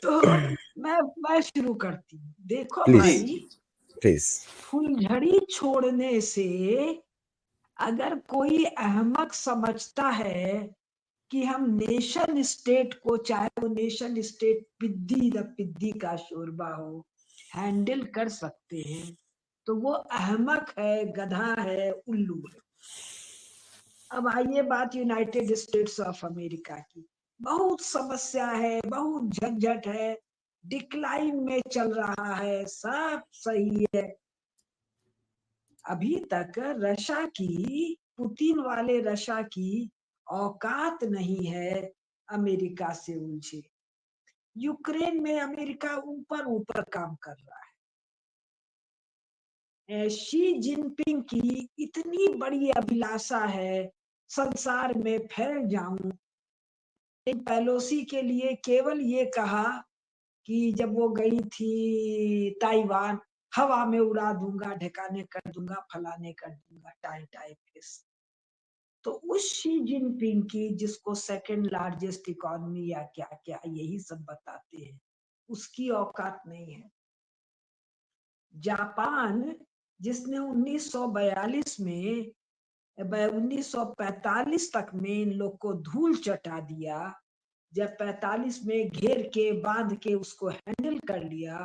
तो मैं शुरू करती हूँ। देखो प्लीज भाई, प्लीज। फुलझड़ी छोड़ने से अगर कोई अहमक समझता है कि हम नेशन स्टेट को, चाहे वो नेशन स्टेट पिद्दी द पिद्दी का शोरबा हो, हैंडल कर सकते हैं, तो वो अहमक है, गधा है, उल्लू है। अब आइए बात यूनाइटेड स्टेट्स ऑफ अमेरिका की। बहुत समस्या है, बहुत झंझट है, डिक्लाइन में चल रहा है, सब सही है। अभी तक रशिया की, पुतिन वाले रशिया की औकात नहीं है अमेरिका से उलझे। यूक्रेन में अमेरिका ऊपर ऊपर काम कर रहा है। शी जिनपिंग की इतनी बड़ी अभिलाषा है संसार में फैल जाऊं। पेलोसी के लिए केवल ये कहा कि जब वो गई थी ताइवान, हवा में उड़ा दूंगा, ढकाने कर दूंगा, फलाने कर दूंगा, टाइम टाइम फेस। तो उस शी जिनपिंग की, जिसको सेकंड लार्जेस्ट इकोनॉमी या क्या क्या यही सब बताते हैं, उसकी औकात नहीं है। जापान, जिसने 1942 में 1945 तक में इन लोग को धूल चटा दिया, जब 45 में घेर के बांध के उसको हैंडल कर लिया,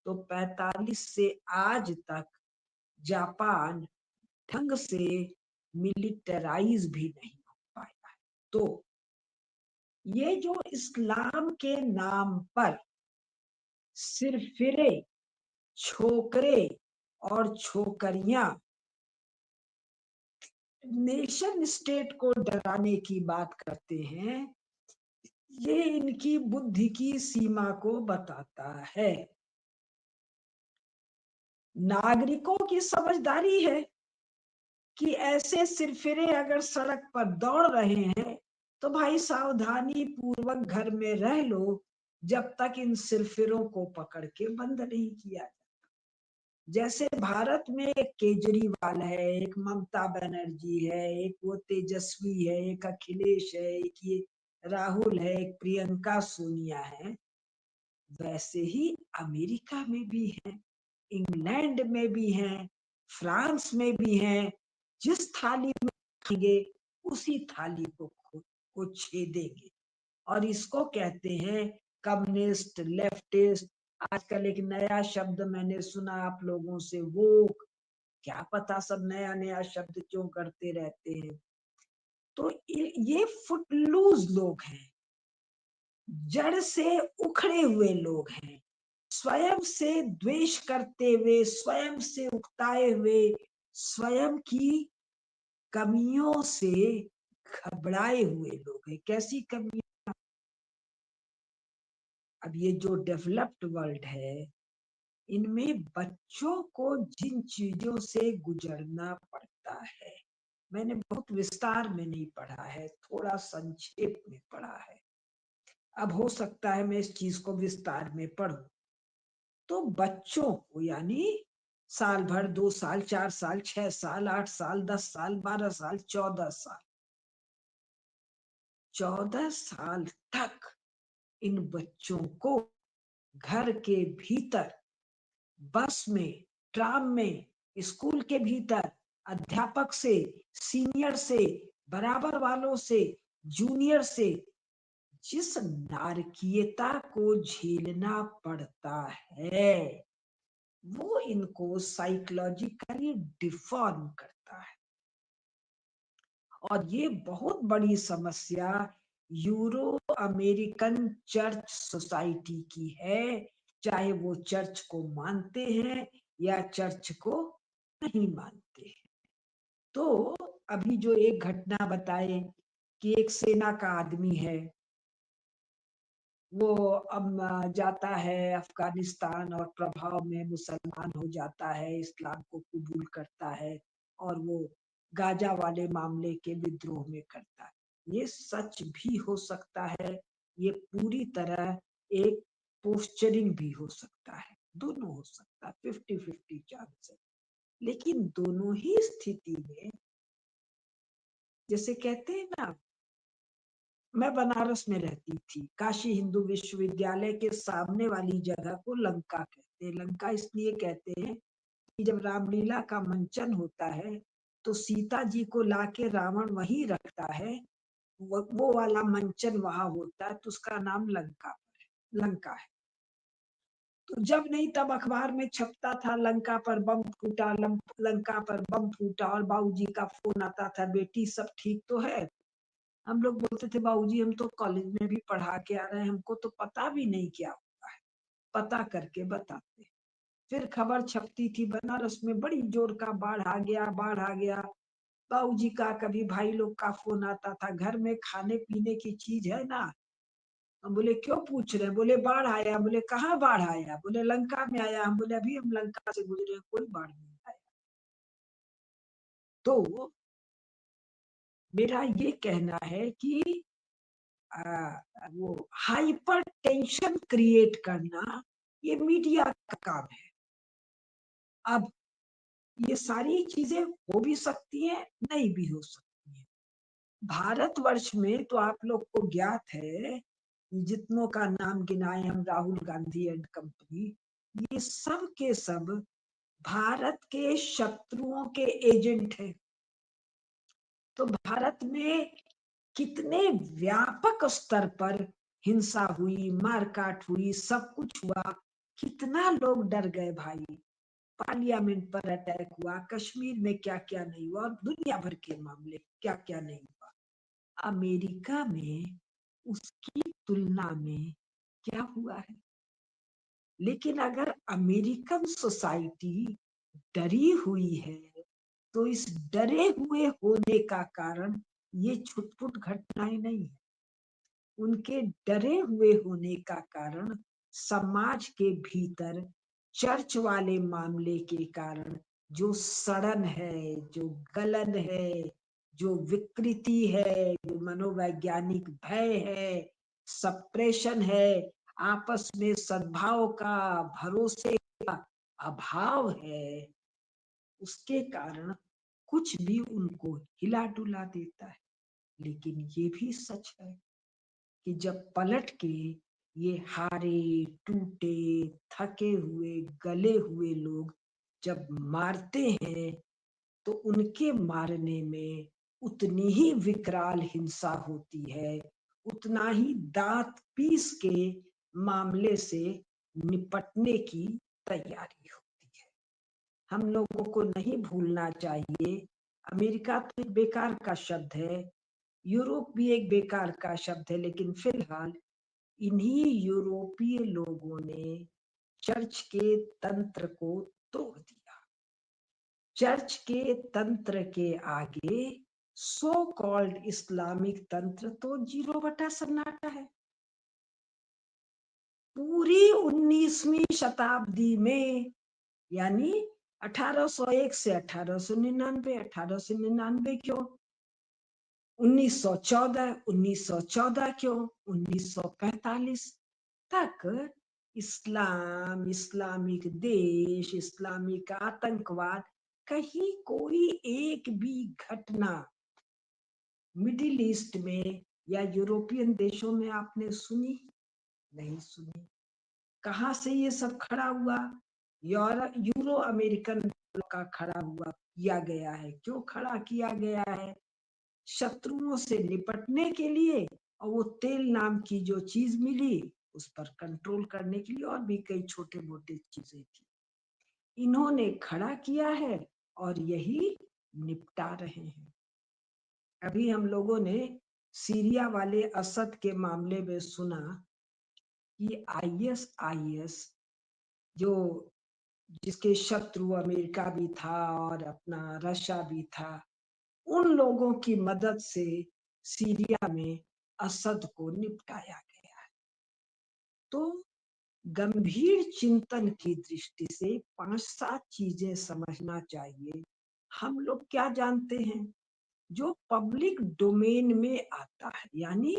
तो 45 से आज तक जापान ढंग से मिलिटराइज भी नहीं हो पाया है। तो ये जो इस्लाम के नाम पर सिरफिरे, छोकरे और छोकरियां नेशन स्टेट को डराने की बात करते हैं, ये इनकी बुद्धि की सीमा को बताता है। नागरिकों की समझदारी है कि ऐसे सिरफिरे अगर सड़क पर दौड़ रहे हैं तो भाई सावधानी पूर्वक घर में रह लो, जब तक इन सिरफिरों को पकड़ के बंद नहीं किया जाता। जैसे भारत में एक केजरीवाल है, एक ममता बनर्जी है, एक वो तेजस्वी है, एक अखिलेश है, एक ये राहुल है, एक प्रियंका सोनिया है, वैसे ही अमेरिका में भी है, इंग्लैंड में भी है, फ्रांस में भी है। जिस थाली में खाएंगे उसी थाली को छेदेंगे। और इसको कहते हैं कम्युनिस्ट, लेफ्टिस्ट। आजकल एक नया शब्द मैंने सुना आप लोगों से, वोक। क्या पता सब नया नया शब्द क्यों करते रहते हैं। तो ये फुटलूज लोग हैं, जड़ से उखड़े हुए लोग हैं, स्वयं से द्वेष करते हुए, स्वयं से उकताए हुए, स्वयं की कमियों से घबराए हुए लोग हैं। कैसी कमियां? अब ये जो डेवलप्ड वर्ल्ड है, इनमें बच्चों को जिन चीजों से गुजरना पड़ता है, मैंने बहुत विस्तार में नहीं पढ़ा है, थोड़ा संक्षेप में पढ़ा है। अब हो सकता है मैं इस चीज को विस्तार में पढ़ूं। तो बच्चों को, यानी साल भर, 2 साल, 4 साल, 6 साल, 8 साल, 10 साल, 12 साल, 14 साल, 14 साल तक इन बच्चों को घर के भीतर, बस में, ट्राम में, स्कूल के भीतर, अध्यापक से, सीनियर से, बराबर वालों से, जूनियर से, जिस नारकीयता को झेलना पड़ता है, वो इनको साइकोलॉजिकली डिफॉर्म करता है। और ये बहुत बड़ी समस्या यूरो अमेरिकन चर्च सोसाइटी की है, चाहे वो चर्च को मानते हैं या चर्च को नहीं मानते हैं। तो अभी जो एक घटना बताए कि एक सेना का आदमी है, वो अब जाता है अफगानिस्तान और प्रभाव में मुसलमान हो जाता है, इस्लाम को कबूल करता है और वो गाजा वाले मामले के विद्रोह में करता है। ये सच भी हो सकता है, ये पूरी तरह एक पोस्चरिंग भी हो सकता है, दोनों हो सकता है, 50-50 चांस है। लेकिन दोनों ही स्थिति में, जैसे कहते हैं ना, मैं बनारस में रहती थी। काशी हिंदू विश्वविद्यालय के सामने वाली जगह को लंका कहते हैं। लंका इसलिए कहते हैं कि जब रामलीला का मंचन होता है तो सीता जी को लाके रावण वहीं रखता है, वो वाला मंचन वहां होता है, तो उसका नाम लंका है। तो जब नहीं तब अखबार में छपता था लंका पर बम फूटा, लंका पर बम फूटा, और बाबूजी का फोन आता था, बेटी सब ठीक तो है। हम लोग बोलते थे बाबूजी हम तो कॉलेज में भी पढ़ा के आ रहे हैं, हमको तो पता भी नहीं क्या हुआ है, पता करके बताते। फिर खबर छपती थी बनारस में बड़ी जोर का बाढ़ आ गया, बाढ़ आ गया। बाबूजी का कभी भाई लोग का फोन आता था, घर में खाने पीने की चीज है ना? हम बोले क्यों पूछ रहे हैं? बोले बाढ़ आया। बोले कहाँ बाढ़ आया? बोले लंका में आया। हम बोले अभी हम लंका से गुजरे, कोई बाढ़ नहीं आया। तो मेरा ये कहना है कि वो हाइपर टेंशन क्रिएट करना ये मीडिया का काम है। अब ये सारी चीजें हो भी सकती हैं, नहीं भी हो सकती हैं। भारतवर्ष में तो आप लोग को ज्ञात है, जितनों का नाम गिनाए हम, राहुल गांधी एंड कंपनी, ये सब के सब भारत के शत्रुओं के एजेंट हैं। तो भारत में कितने व्यापक स्तर पर हिंसा हुई, मारकाट हुई, सब कुछ हुआ, कितना लोग डर गए भाई। पार्लियामेंट पर अटैक हुआ, कश्मीर में क्या क्या नहीं हुआ, और दुनिया भर के मामले क्या क्या नहीं हुआ। अमेरिका में उसकी तुलना में क्या हुआ है? लेकिन अगर अमेरिकन सोसाइटी डरी हुई है, तो इस डरे हुए होने का कारण ये छुटपुट घटनाएं नहीं है। उनके डरे हुए होने का कारण समाज के भीतर चर्च वाले मामले के कारण जो सड़न है, जो गलन है, जो विकृति है, जो मनोवैज्ञानिक भय है, सप्रेशन है, आपस में सद्भाव का, भरोसे का अभाव है, उसके कारण कुछ भी उनको हिला डुला देता है। लेकिन ये भी सच है कि जब पलट के ये हारे, टूटे, थके हुए, गले हुए लोग जब मारते हैं, तो उनके मारने में उतनी ही विकराल हिंसा होती है, उतना ही दांत पीस के मामले से निपटने की तैयारी होती है। हम लोगों को नहीं भूलना चाहिए, अमेरिका तो एक बेकार का शब्द है, यूरोप भी एक बेकार का शब्द है, लेकिन फिलहाल इन्हीं यूरोपीय लोगों ने चर्च के तंत्र को तोड़ दिया। चर्च के तंत्र के आगे सो कॉल्ड इस्लामिक तंत्र तो 0 बटा सन्नाटा है। पूरी 19वीं शताब्दी में, यानी 1801 से 1899, 1899 क्यों, 1914, 1914 क्यों, 1945 तक इस्लाम, इस्लामिक देश, इस्लामिक आतंकवाद, कहीं कोई एक भी घटना मिडिल ईस्ट में या यूरोपियन देशों में आपने सुनी? नहीं सुनी। कहाँ से ये सब खड़ा हुआ? यूरो अमेरिकन का खड़ा हुआ, किया गया है। क्यों खड़ा किया गया है? शत्रुओं से निपटने के लिए, और वो तेल नाम की जो चीज मिली उस पर कंट्रोल करने के लिए, और भी कई छोटे मोटे चीजें थी, इन्होंने खड़ा किया है और यही निपटा रहे हैं। अभी हम लोगों ने सीरिया वाले असद के मामले में सुना कि आईएस जो, जिसके शत्रु अमेरिका भी था और अपना रशिया भी था, उन लोगों की मदद से सीरिया में असद को निपटाया गया। तो गंभीर चिंतन की दृष्टि से 5-7 चीजें समझना चाहिए। हम लोग क्या जानते हैं? जो पब्लिक डोमेन में आता है, यानी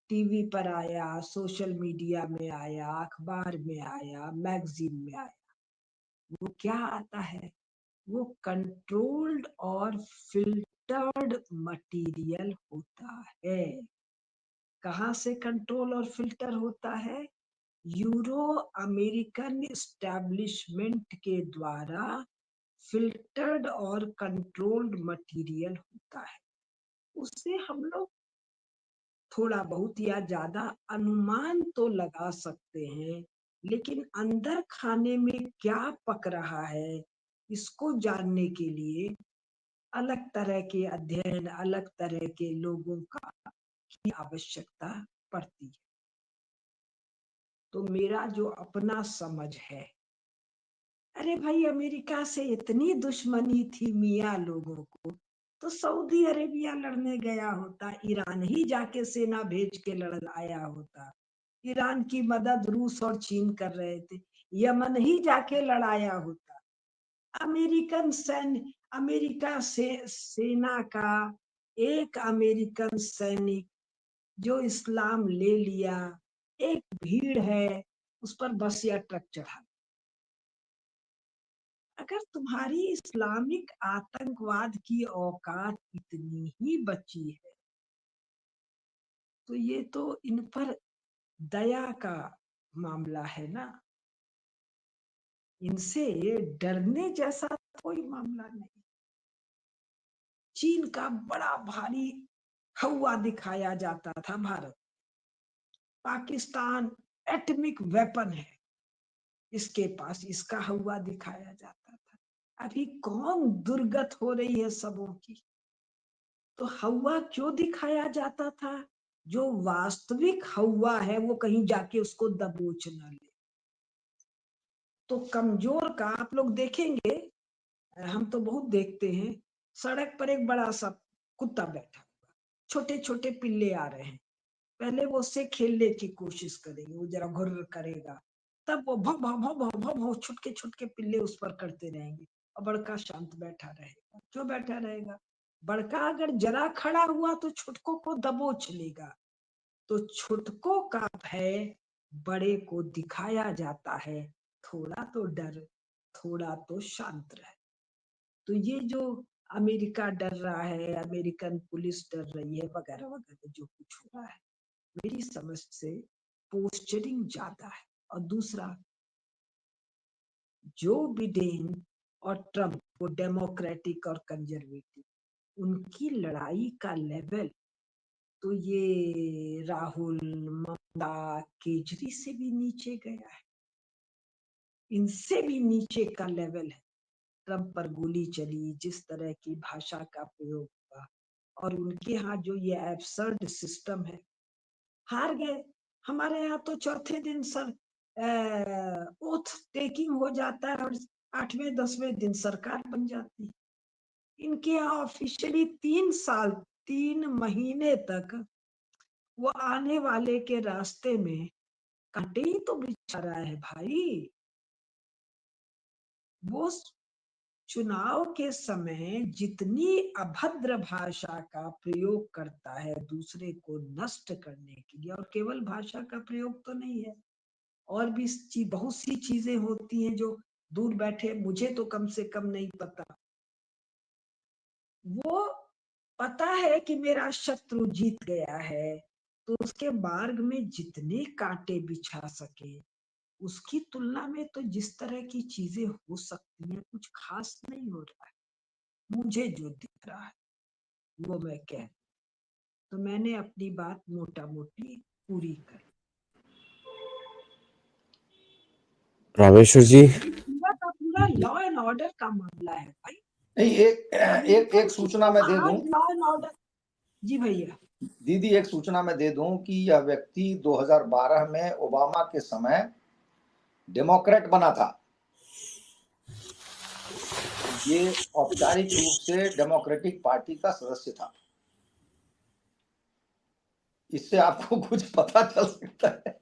टीवी पर आया, सोशल मीडिया में आया, अखबार में आया, मैगजीन में आया, वो क्या आता है? वो कंट्रोल्ड और फिल्टर्ड मटेरियल होता है। कहाँ से कंट्रोल और फिल्टर होता है? यूरो अमेरिकन एस्टैब्लिशमेंट के द्वारा फिल्टर्ड और कंट्रोल्ड मटेरियल होता है। उससे हम लोग थोड़ा बहुत या ज्यादा अनुमान तो लगा सकते हैं, लेकिन अंदर खाने में क्या पक रहा है इसको जानने के लिए अलग तरह के अध्ययन, अलग तरह के लोगों का की आवश्यकता पड़ती है। तो मेरा जो अपना समझ है, अरे भाई अमेरिका से इतनी दुश्मनी थी मियाँ लोगों को, तो सऊदी अरेबिया लड़ने गया होता, ईरान ही जाके सेना भेज के लड़ आया होता। ईरान की मदद रूस और चीन कर रहे थे, यमन ही जाके लड़ाया होता। अमेरिका से सेना का एक अमेरिकन सैनिक जो इस्लाम ले लिया, एक भीड़ है उस पर बस या ट्रक चढ़ा। अगर तुम्हारी इस्लामिक आतंकवाद की औकात इतनी ही बची है, तो ये तो इन पर दया का मामला है ना। इनसे डरने जैसा कोई मामला नहीं। चीन का बड़ा भारी हवा दिखाया जाता था भारत। पाकिस्तान एटॉमिक वेपन है, इसके पास इसका हवा दिखाया जाता था। अभी कौन दुर्गत हो रही है सबों की। तो हवा क्यों दिखाया जाता था? जो वास्तविक हवा है वो कहीं जाके उसको दबोच न ले। तो कमजोर का आप लोग देखेंगे, हम तो बहुत देखते हैं, सड़क पर एक बड़ा सा कुत्ता बैठा हुआ, छोटे छोटे पिल्ले आ रहे हैं, पहले वो उससे खेलने की कोशिश करेंगे, वो जरा घुर्र करेगा, तब वो भौ भौ भौ भौ भौ भौ छुटके छुटके पिल्ले उस पर करते रहेंगे, और बड़का शांत बैठा रहेगा। क्यों बैठा रहेगा? बड़का अगर जरा खड़ा हुआ तो छुटकों को दबोच लेगा। तो छुटकों का भय बड़े को दिखाया जाता है, थोड़ा तो डर, थोड़ा तो शांत रहे। तो ये जो अमेरिका डर रहा है, अमेरिकन पुलिस डर रही है, वगैरह वगैरह जो कुछ हो रहा है, मेरी समझ से पोस्चरिंग ज्यादा है। और दूसरा, जो बिडेन और ट्रम्प, वो डेमोक्रेटिक और कंजर्वेटिव, उनकी लड़ाई का लेवल तो ये राहुल, ममता, केजरी से भी नीचे गया है, इनसे भी नीचे का लेवल है। ट्रम्प पर गोली चली, जिस तरह की भाषा का प्रयोग हुआ, और उनके यहाँ जो ये एब्सर्ड सिस्टम है, हार गए। हमारे यहाँ तो चौथे दिन सर ओथ टेकिंग हो जाता है, और 8वें 10वें दिन सरकार बन जाती है। इनके यहाँ ऑफिशियली 3 साल 3 महीने तक वो आने वाले के रास्ते में कांटे ही तो बिछा रहा है भाई। वो चुनाव के समय जितनी अभद्र भाषा का प्रयोग करता है दूसरे को नष्ट करने के लिए, और केवल भाषा का प्रयोग तो नहीं है, और भी बहुत सी चीजें होती हैं जो दूर बैठे मुझे तो कम से कम नहीं पता। वो पता है कि मेरा शत्रु जीत गया है, तो उसके मार्ग में जितने कांटे बिछा सके, उसकी तुलना में तो जिस तरह की चीजें हो सकती हैं कुछ खास नहीं हो रहा है। मुझे जो दिख रहा है वो मैं कह, तो मैंने अपनी बात मोटा मोटी पूरी कर। रामेश्वर जी, पूरा का पूरा लॉ एंड ऑर्डर का मामला है भाई। नहीं, एक सूचना मैं दे दूं। Law and order. जी भैया। दीदी, एक सूचना मैं दे दूं कि यह व्यक्ति 2012 में ओबामा के समय डेमोक्रेट बना था। ये औपचारिक रूप से डेमोक्रेटिक पार्टी का सदस्य था। इससे आपको कुछ पता चल सकता है।